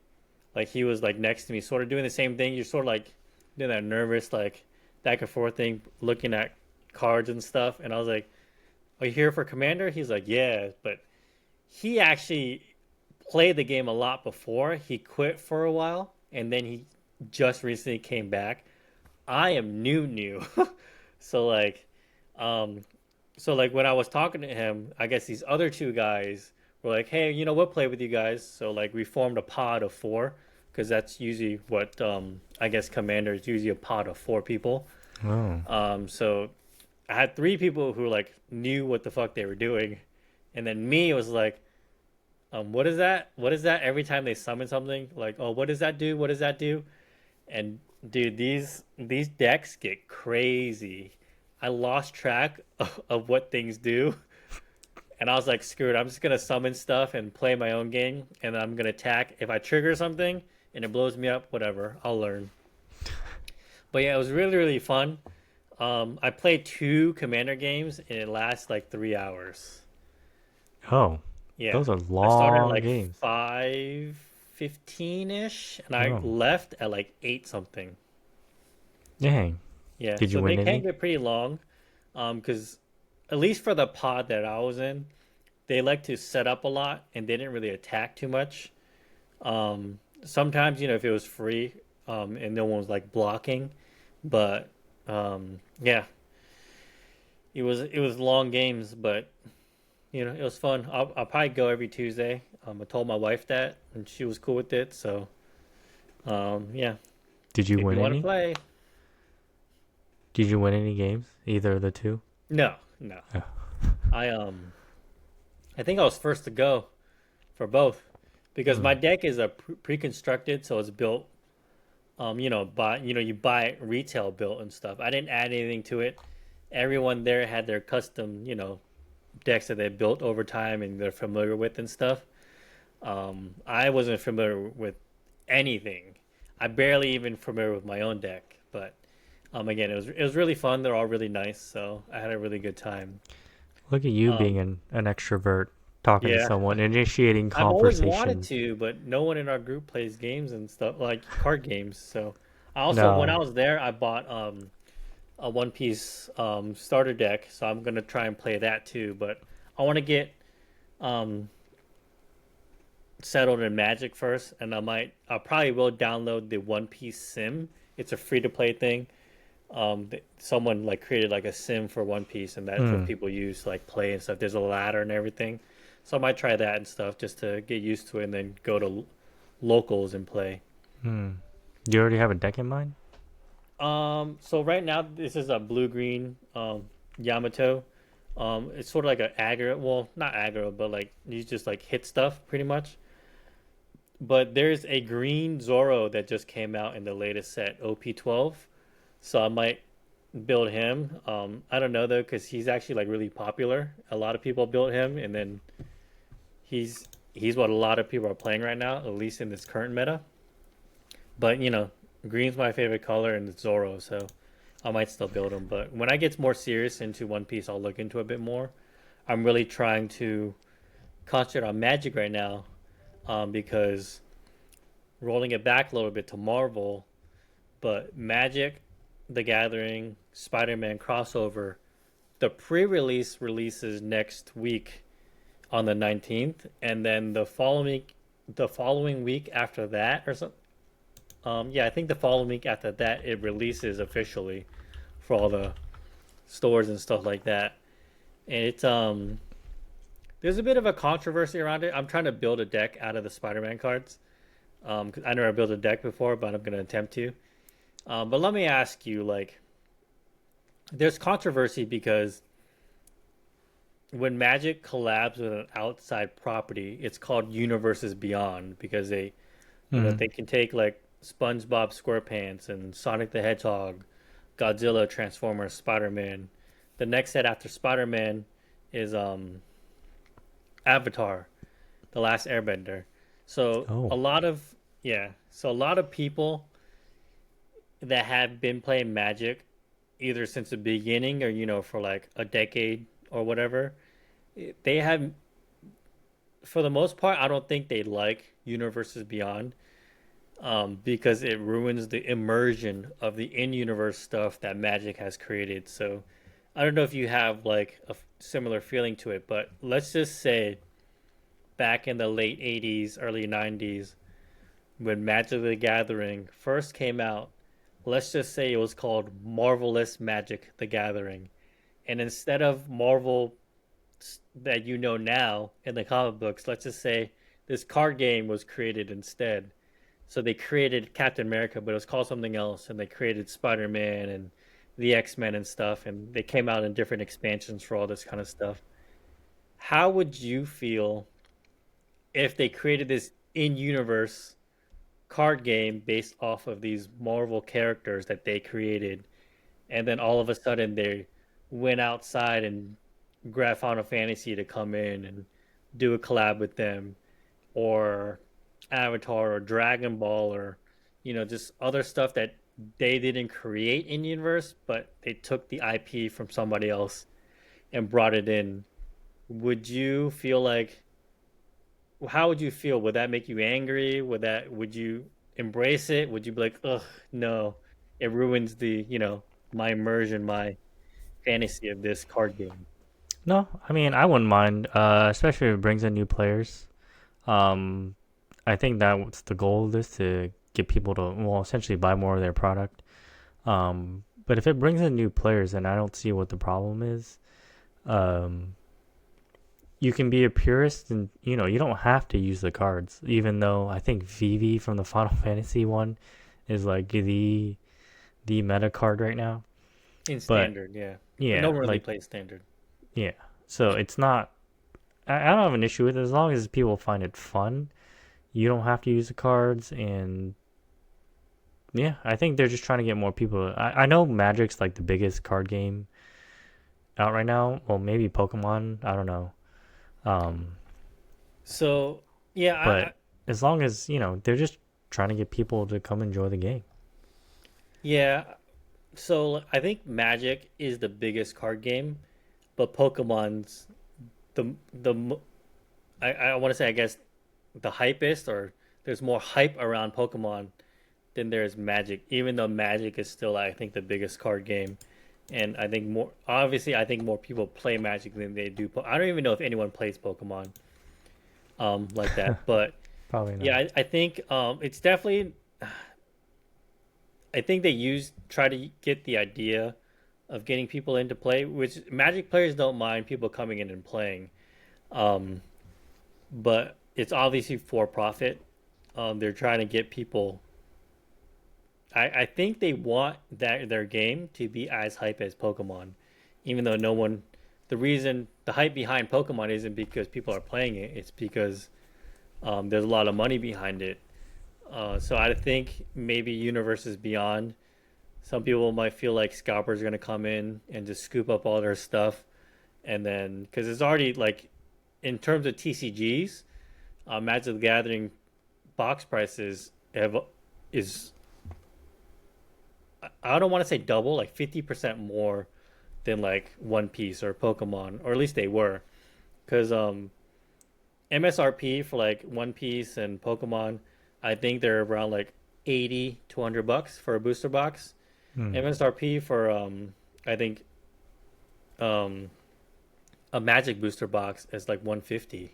like he was like next to me, sort of doing the same thing. You're sort of like doing that nervous, like back and forth thing, looking at cards and stuff. And I was like, "Are you here for Commander?" He's like, "Yeah," but he actually played the game a lot before. He quit for a while, and then he just recently came back. I am new. So like, um, so like when I was talking to him, I guess these other two guys were like, "Hey, we'll play with you guys." So like we formed a pod of four because that's usually what I guess Commander is usually a pod of four people. Oh. So I had three people who like knew what the fuck they were doing, and then me was like, what is that? What is that? Every time they summon something, like, oh, what does that do? What does that do? And dude, these decks get crazy. I lost track of what things do, and I was like, screw it. I'm just gonna summon stuff and play my own game, and I'm gonna attack. If I trigger something and it blows me up, whatever, I'll learn. But yeah, it was really really fun. I played two Commander games, and it lasts like 3 hours. Oh. Yeah, Those are I started at long like games. 5:15 ish, and I Oh. left at like 8 something. Dang. Yeah, Did you so they win can any? get pretty long, because at least for the pod that I was in, they like to set up a lot and they didn't really attack too much. Sometimes, if it was free, and no one was like blocking, but yeah, it was long games, but it was fun. I'll probably go every Tuesday. I told my wife that, and she was cool with it. So yeah, Did you if win you want to any? play, Did you win any games? Either of the two? no, no. Oh. I I think I was first to go for both because Hmm. my deck is a pre-constructed, so it's built. You buy it retail built and stuff. I didn't add anything to it. Everyone there had their custom, decks that they built over time and they're familiar with and stuff. I wasn't familiar with anything. I barely even familiar with my own deck, but again, it was really fun. They're all really nice, so I had a really good time. Look at you being Um, an extrovert, talking to yeah, someone, initiating I've always wanted conversation. to, but no one in our group plays games and stuff like card games. So I also, when I No. was there, I bought a One Piece starter deck, so I'm gonna try and play that too. But I want to get um, settled in Magic first, and I probably will download the One Piece Sim. It's a free to play thing. Someone like created like a sim for One Piece, and that's what Hmm. people use to like play and stuff. There's a ladder and everything, so I might try that and stuff just to get used to it, and then go to locals and play. Hmm. Do you already have a deck in mind? So right now this is a blue green Yamato. It's sort of like an aggro, well, not aggro, but like you just like hit stuff pretty much. But there's a green Zoro that just came out in the latest set, OP12. So I might build him. I don't know though, because he's actually like really popular. A lot of people built him, and then he's what a lot of people are playing right now, at least in this current meta. But green's my favorite color, and it's Zoro, so I might still build him. But when I get more serious into One Piece, I'll look into it a bit more. I'm really trying to concentrate on Magic right now, because rolling it back a little bit to Marvel, but Magic, The Gathering, Spider-Man crossover, the pre-release releases next week on the 19th, and then the following week after that, or something. Yeah, I think the following week after that it releases officially for all the stores and stuff like that. And it's there's a bit of a controversy around it. I'm trying to build a deck out of the Spider-Man cards. 'Cause I never built a deck before, but I'm gonna attempt to. But let me ask you, like, there's controversy because when Magic collabs with an outside property, it's called Universes Beyond because Hmm. they can take like SpongeBob SquarePants and Sonic the Hedgehog, Godzilla, Transformers, Spider-Man. The next set after Spider-Man is Avatar, The Last Airbender. So a Oh. lot of yeah, so a lot of people that have been playing Magic either since the beginning or for like a decade or whatever, they have, for the most part, I don't think they like Universes Beyond, because it ruins the immersion of the in-universe stuff that Magic has created. So I don't know if you have like a similar feeling to it, but let's just say back in the late 80s, early 90s, when Magic the Gathering first came out, let's just say it was called Marvelous Magic the Gathering. And instead of Marvel that you know now in the comic books, let's just say this card game was created instead. So they created Captain America, but it was called something else, and they created Spider Man and the X Men and stuff, and they came out in different expansions for all this kind of stuff. How would you feel if they created this in universe card game based off of these Marvel characters that they created, and then all of a sudden they went outside and grabbed Final Fantasy to come in and do a collab with them, or Avatar or Dragon Ball, or just other stuff that they didn't create in universe, but they took the IP from somebody else and brought it in. Would you feel like How would you feel? Would that make you angry? Would you embrace it? Would you be like, ugh, no, it ruins my immersion, my fantasy of this card game. No, I mean I wouldn't mind, especially if it brings in new players. Um, I think that's the goal of this to get people to well essentially buy more of their product. But if it brings in new players, then I don't see what the problem is. Um, you can be a purist, and you don't have to use the cards. Even though I think Vivi from the Final Fantasy one is like the meta card right now. In But standard, yeah. But no yeah, one really like plays standard. yeah. So it's not. I don't have an issue with it as long as people find it fun. You don't have to use the cards, and yeah, I think they're just trying to get more people. I know Magic's like the biggest card game out right now. Well, maybe Pokemon. I don't know. Um, So yeah, but as long as they're just trying to get people to come enjoy the game. yeah. So I think Magic is the biggest card game, but Pokemon's the I want to say, I guess, the hypest, or there's more hype around Pokemon than there is Magic, even though Magic is still, I think, the biggest card game. And I think more obviously, I think more people play Magic than they do. I don't even know if anyone plays Pokemon like that. But Probably yeah, not. I think it's definitely. I think they try to get the idea of getting people into play, which Magic players don't mind people coming in and playing. Um, but it's obviously for profit. They're trying to get people. I think they want their game to be as hype as Pokemon, even though no one. The hype behind Pokemon isn't because people are playing it. It's because there's a lot of money behind it. So I think maybe universes beyond. Some people might feel like scalpers are going to come in and just scoop up all their stuff, and then because it's already like in terms of TCGs, Magic the Gathering box prices have is I don't want to say double, like 50% more than like One Piece or Pokemon, or at least they were, because MSRP for like One Piece and Pokemon, I think they're around like 80 to $100 for a booster box. Hmm. MSRP for I think um a Magic booster box is like 150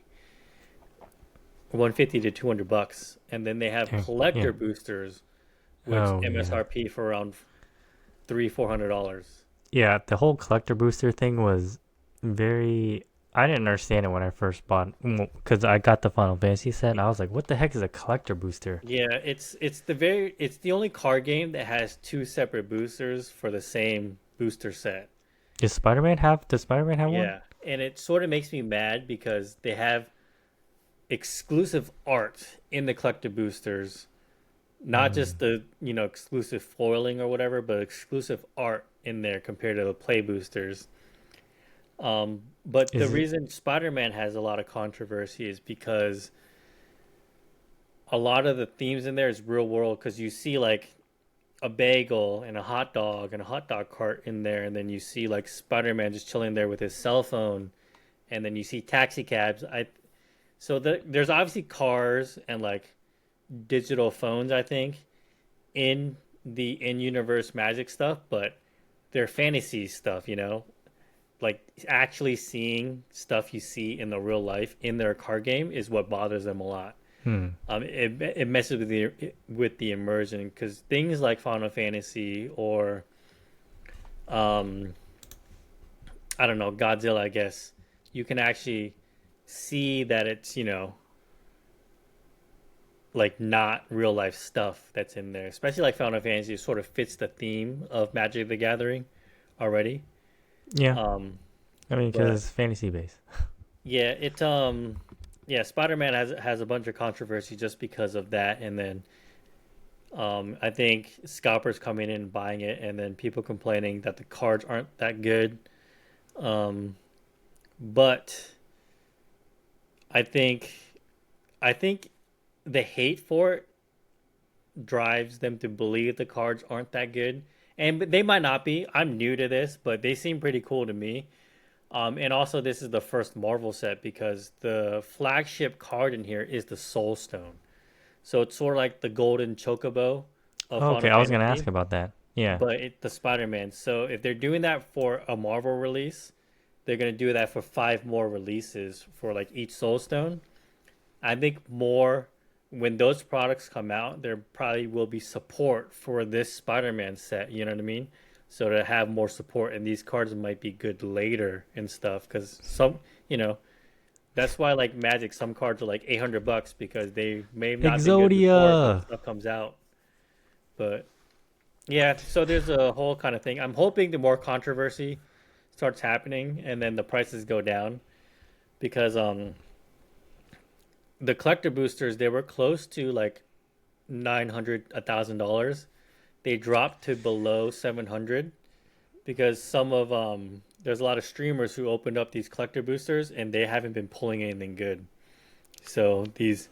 to $200, and then they have Dang. Yeah. collector boosters, which Oh yeah. MSRP for around $300-400. Yeah. The whole collector booster thing was very. I didn't understand it when I first bought because I got the Final Fantasy set and I was like, "What the heck is a collector booster?" Yeah, it's the only card game that has two separate boosters for the same booster set. Does Spider Man have one? Yeah, and it sort of makes me mad because they have exclusive art in the collector boosters, not Hmm. just the exclusive foiling or whatever, but exclusive art in there compared to the play boosters. But the Is it? reason Spider-Man has a lot of controversy is because a lot of the themes in there is real world, because you see like a bagel and a hot dog and a hot dog cart in there, and then you see like Spider-Man just chilling there with his cell phone, and then you see taxi cabs. There's obviously cars and like digital phones, I think, in the in-universe Magic stuff, but they're fantasy stuff. like actually seeing stuff you see in the real life in their card game is what bothers them a lot. Hmm. It messes with the immersion because things like Final Fantasy or um, I don't know, Godzilla, I guess you can actually see that it's like not real life stuff that's in there. Especially like Final Fantasy, it sort of fits the theme of Magic the Gathering already. Yeah. Um, I mean, because but it's fantasy based. yeah, yeah, Spider-Man has a bunch of controversy just because of that, and then I think scalpers coming in and buying it, and then people complaining that the cards aren't that good. Um, but I think I think the hate for it drives them to believe the cards aren't that good, and they might not be. I'm new to this, but they seem pretty cool to me. And also, this is the first Marvel set because the flagship card in here is the Soul Stone. So it's sort of like the golden chocobo of Okay, Final I was gonna ask Fantasy, about that. Yeah. but the Spider-Man. So if they're doing that for a Marvel release, they're gonna do that for five more releases for like each Soul Stone. I think more when those products come out, there probably will be support for this Spider-Man set. You know what I mean? So to have more support, and these cards might be good later and stuff, because you know, that's why like Magic, some cards are like $800 because they may have not been good before, but Exodia. stuff comes out. But yeah, so there's a whole kind of thing. I'm hoping the more controversy starts happening, and then the prices go down because the collector boosters they were close to like 900 $1,000. They dropped to below 700 because some of there's a lot of streamers who opened up these collector boosters and they haven't been pulling anything good. So these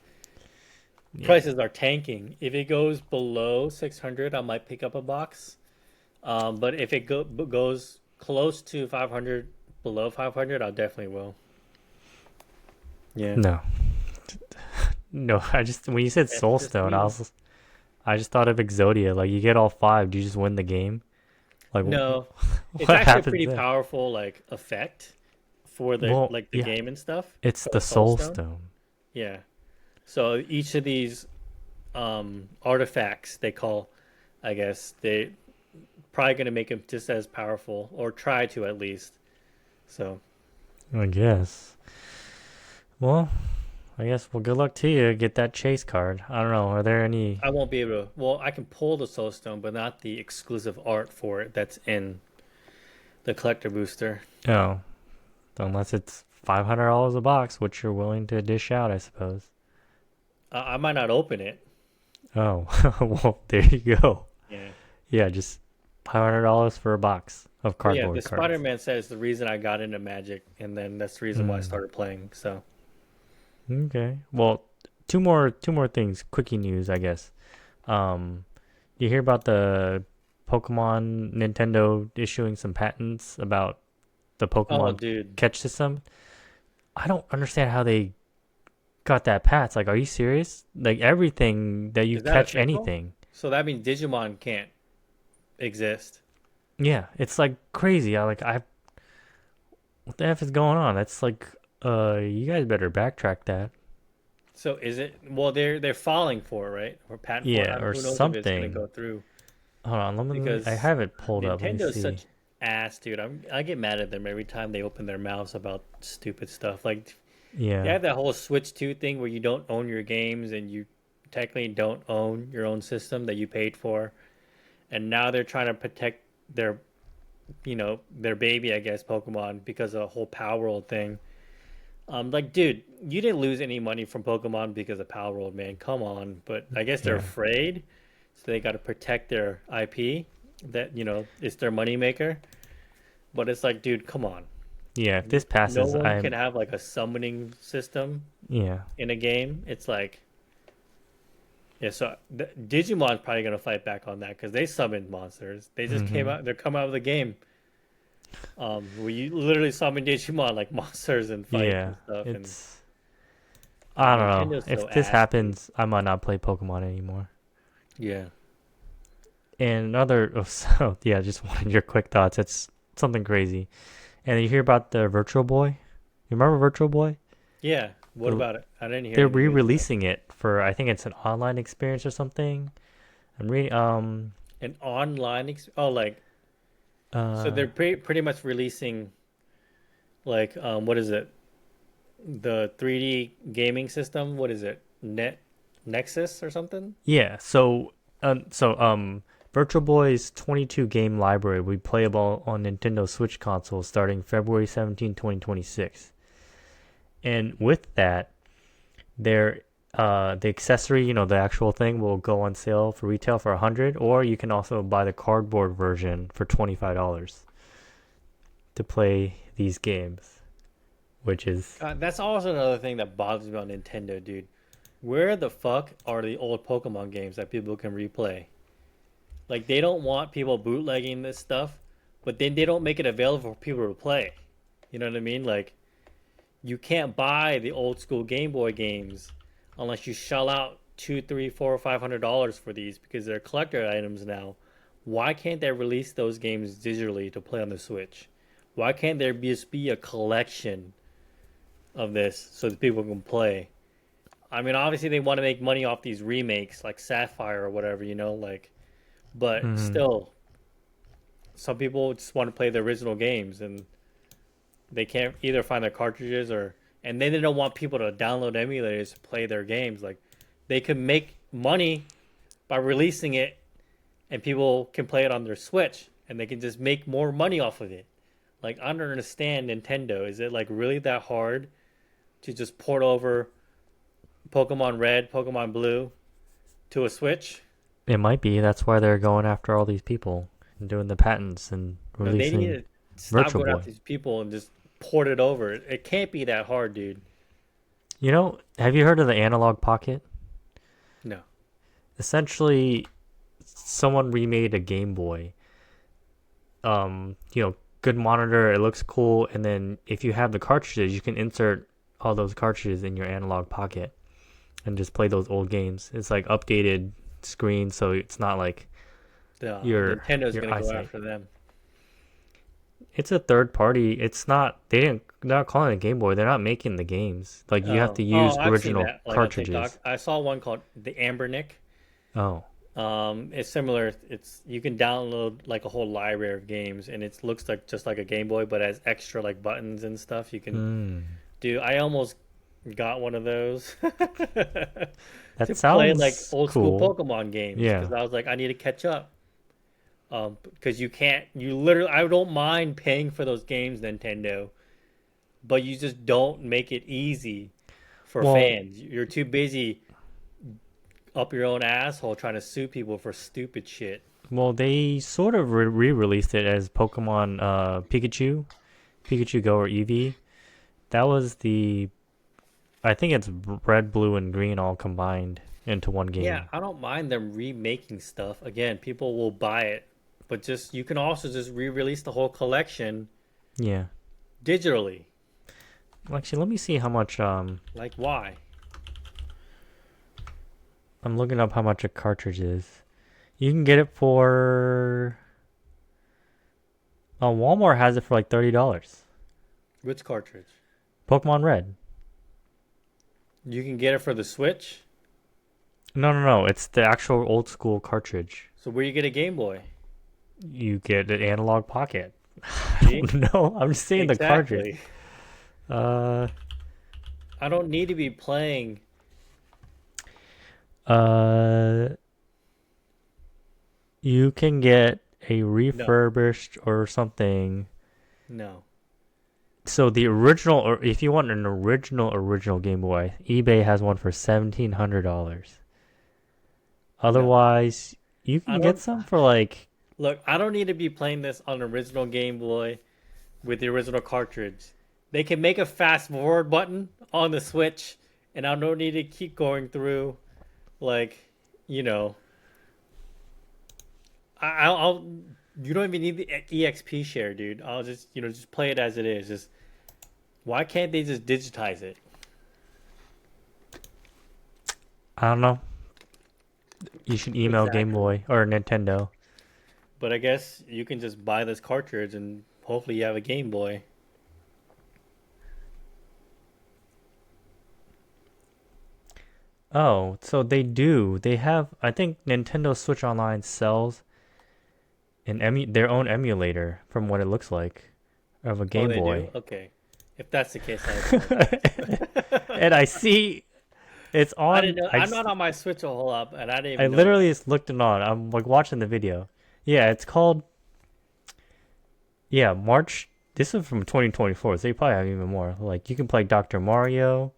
Yeah. prices are tanking. If it goes below 600, I might pick up a box. But if it goes close to 500, below 500, I definitely will. Yeah. No. No. I just when you said That's just Soulstone, me. I just thought of Exodia. Like you get all five, do you just win the game? Like No, it's what actually a happens pretty then? powerful like effect for the Well, like the yeah, game and stuff it's for the the Soul Soul Stone. Stone. Yeah. So each of these artifacts they call, I guess they probably gonna make them just as powerful or try to at least. So I guess. Well, I guess. Well, good luck to you. Get that chase card. I don't know. Are there any? I won't be able to. Well, I can pull the Soul Stone, but not the exclusive art for it that's in the collector booster. Oh, unless it's $500 a box, which you're willing to dish out, I suppose. I might not open it. Oh, well, there you go. Yeah. Yeah, just $500 for a box of But yeah, the cardboard cards. Spider-Man set is the reason I got into Magic, and then that's the reason why I Hmm. started playing. So, Okay. Well, two more things. Quickie news, I guess. Um, you hear about the Pokemon Nintendo issuing some patents about the oh, Pokemon dude, catch system? I don't understand how they got that patch. Like, are you serious? Like everything that you is that catch official? anything. So that means Digimon can't exist. Yeah, it's like crazy. I what the F is going on? That's like you guys better backtrack that. So is it? Well, they're filing for it, right? Or patent for it. Yeah, or Who knows if it's gonna something. go through? Hold on, let me I Because have it pulled up. Let me Nintendo is see. such ass, dude. I get mad at them every time they open their mouths about stupid stuff. Like they Yeah. have that whole Switch 2 thing where you don't own your games and you technically don't own your own system that you paid for. And now they're trying to protect their their baby, I guess, Pokemon because of the whole Power World thing. Like, dude, you didn't lose any money from Pokemon because of Power World, man. Come on. But I guess they're Yeah. afraid, so they got to protect their IP. That it's their moneymaker. But it's like, dude, come on. Yeah, if this No passes, one can I'm have like a summoning system yeah. in a game. It's like, yeah. So Digimon's probably gonna fight back on that because they summoned monsters. They just came Mhm. out. They're coming out of the game. Where you literally summon Digimon like monsters and fight and Yeah, stuff, and it's I don't know. Nintendo's so If this ass, dude. happens, I might not play Pokemon anymore. Yeah. And another, oh, so yeah, just wanted your quick thoughts. It's something crazy. And you hear about the Virtual Boy? You remember Virtual Boy? Yeah. What The, about it? I didn't hear they're any news about it. re-releasing it for I think it's an online experience or something. I'm reading An online oh, like, so uh they're pretty much releasing like what is it? The 3D gaming system. What is it? Nexus or something? yeah, Virtual Boy's 22 game library will be playable on Nintendo Switch consoles starting February 17, 2026. And with that, their the accessory, the actual thing will go on sale for retail for 100, or you can also buy the cardboard version for $25 to play these games, which is God, that's also another thing that bothers me about Nintendo, dude. Where the fuck are the old Pokemon games that people can replay? Like they don't want people bootlegging this stuff, but then they don't make it available for people to play. You know what I mean? Like you can't buy the old school Game Boy games unless you shell out two, three, four, or $500 for these because they're collector items now. Why can't they release those games digitally to play on the Switch? Why can't there just be a collection of this so that people can play? I mean, obviously they want to make money off these remakes like Sapphire or whatever, like, but mm, still, some people just want to play the original games and they can't either find their cartridges or, and then they don't want people to download emulators to play their games. Like, they could make money by releasing it and people can play it on their Switch and they can just make more money off of it. Like, I don't understand Nintendo. Is it like really that hard to just port over Pokemon Red, Pokemon Blue to a Switch? it might be that's why they're going after all these people and doing the patents and No, they need releasing to stop Virtual going Boy. after these people and just port it over. It can't be that hard, dude. Have you heard of the Analog Pocket? No. Essentially, someone remade a Game Boy. Good monitor, it looks cool, and then if you have the cartridges, you can insert all those cartridges in your Analog Pocket and just play those old games. It's like updated screen, so it's not like your Nintendo's your gonna go eyesight. after them. It's a third party. It's not. They're not calling it a Game Boy. They're not making the games. Like you have to Oh, use I've seen original that like on TikTok. cartridges. I saw one called the Ambernick. Oh, It's similar. It's you can download like a whole library of games, and it looks like just like a Game Boy, but has extra like buttons and stuff. You can hmm. do. I almost got one of those That to play like sounds old school cool. Pokemon games Yeah. because I was like, I need to catch up. Because you can't. You literally. I don't mind paying for those games, Nintendo, but you just don't make it easy for Well, fans. You're too busy up your own asshole trying to sue people for stupid shit. they sort of re-released it as Pokemon Pikachu Go or Eevee. That was the I think it's red, blue, and green all combined into one Yeah, game. I don't mind them remaking stuff. Again, people will buy it, but just you can also just re-release the whole collection Yeah. digitally. Actually, let me see how much. Like why? I'm looking up how much a cartridge is. You can get it for. Walmart has it for like $30. Which cartridge? Pokemon Red. You can get it for the Switch. No, no, no. It's the actual old school cartridge. So where you get a Game Boy? You get an analog pocket. I See? don't know. I'm just saying the cartridge. Exactly. Uh, I don't need to be playing. uh, you can get a No, refurbished or something. no, So the original, or if you want an original Game Boy, eBay has one for $1,700. no. Otherwise, you I can get don't. some for like, Look, I don't need to be playing this on original Game Boy with the original cartridge. They can make a fast forward button on the Switch, and I don't need to keep going through, like, you know, I'll. You don't even need the EXP share, dude. I'll just, just play it as it is. Just why can't they just digitize it? I don't know. You should email Game Exactly. Boy or Nintendo. But I guess you can just buy this cartridge, and hopefully you have a Game Boy. Oh, so they do. They have. I think Nintendo Switch Online sells their own emulator from what it looks like of a Oh, Game they do? Boy. Okay. If that's the case, I apologize. And I see it's I on. didn't know. I'm not on my Switch a whole lot, and I didn't I even know literally that. just looked it on. I'm like watching the video. Yeah, it's called. Yeah, March. This is from 2024, so you probably have even more. Like you can play Dr. Mario,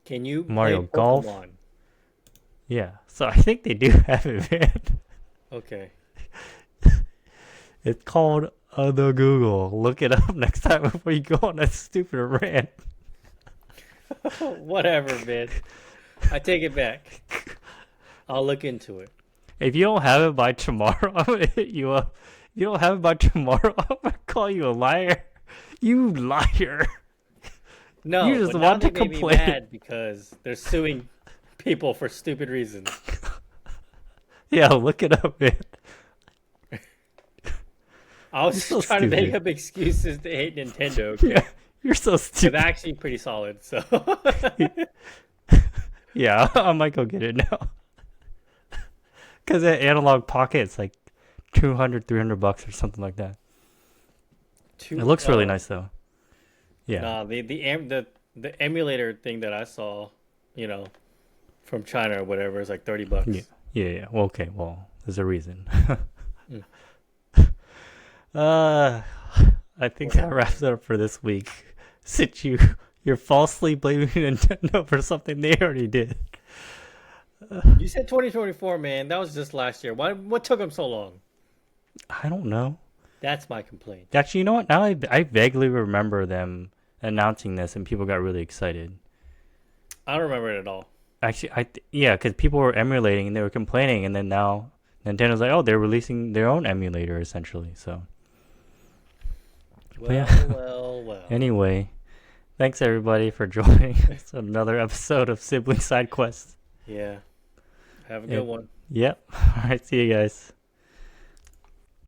Can you play Mario Golf. Pokemon? Yeah, so I think they do have it, man. Okay. It's called the Google. Look it up next time before you go on that stupid rant. Whatever, man. I take it back. I'll look into it. If you don't have it by tomorrow, I'm gonna hit you up. If you don't have it by tomorrow, I'm gonna call you a liar. You liar. You No, just but now want they to made me complain. mad because they're suing people for stupid reasons. Yeah, look it up, man. I You're was so just trying to make stupid. up excuses to hate Nintendo, Yeah, okay? you're so They're stupid. actually pretty solid, so. Yeah, I might go get it now. Because that analog pocket, it's like 200, $300 or something like that. It Two, looks really oh, nice though. Yeah. nah, the emulator thing that I saw, you know, from China or whatever is like 30 Yeah. bucks. Yeah. Yeah. Well, okay. Well, there's a reason. Mm, uh, I think that whatever, wraps man. it up for this week. Since you're falsely blaming Nintendo for something they already did. You said 2024, man. That was just last year. What took them so long? I don't know. That's my complaint. Actually, you know what? Now I vaguely remember them announcing this, and people got really excited. I don't remember it at all. Actually, yeah, because people were emulating and they were complaining, and then now Nintendo's like, oh, they're releasing their own emulator essentially. So, but Well, yeah. well, well. Anyway, thanks everybody for joining us on another episode of Sibling Side Quest. Yeah. Have a good It, one. yep. All right. See you guys.